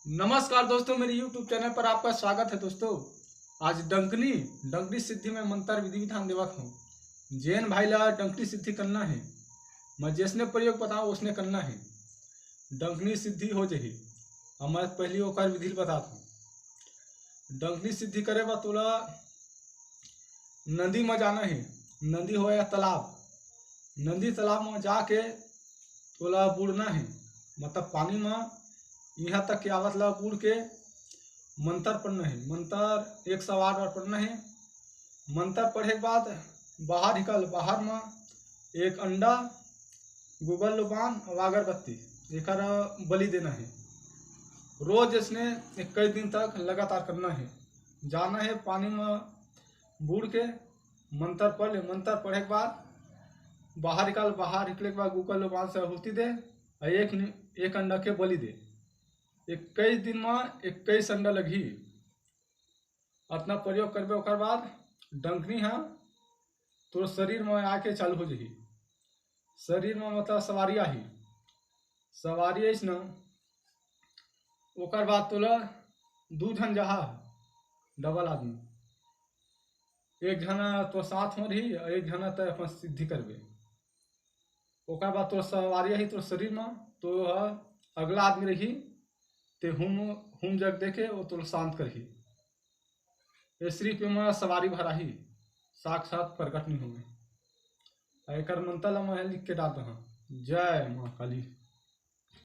नमस्कार दोस्तों, मेरे YouTube चैनल पर आपका स्वागत है। दोस्तों, आज डंकनी सिद्धि में मंत्र विधि विधान देवत हूँ। जैन भाई ला डंकनी सिद्धि करना है, मैं जिसने प्रयोग बताऊँ उसने करना है। डंकनी सिद्धि हो जही। अब मैं पहली ओकर विधि बताता हूँ। डंकनी सिद्धि करे बा तोला नदी में जाना है। नदी हो या तालाब, नदी तालाब में जाके तोला बूढ़ना है, मतलब पानी में यहाँ तक कि आवत ला बूढ़ के मंत्र पढ़ना है। मंत्र 108 बार पढ़ना है। मंत्र पढ़े के बाद बाहर निकल, बाहर में एक अंडा, गूगल लुबान और अगरबत्ती एक बलि देना है। रोज इसने 21 दिन तक लगातार करना है। जाना है पानी में बूढ़ के मंत्र पढ़ ले। मंत्र पढ़े के बाद बाहर निकल, बाहर निकले के बाद गूगल लुबान से आहुति दे और एक अंडा के बलि दे। 21 दिन में 21 अंडा लगी। अपना प्रयोग करबे ओकर बाद डंकनी है तो शरीर में आके चालू हो जाही। शरीर में मतलब सवारी आही, सवारी न ओकर बाद तोला 2 जन जहा डबल आदमी, एक जना तो साथ में रही और एक जना तो अपन सिद्धि करबे। ओकर बाद तो सवारी आही तो शरीर में तो अगला आदमी रही ते हुम जग देखे वो तो शांत करही। ये श्री पे में सवारी भराही, साक्षात प्रकट नहीं होंगे। एक मंत्र मैं लिख के डालता हूँ। जय माँ काली।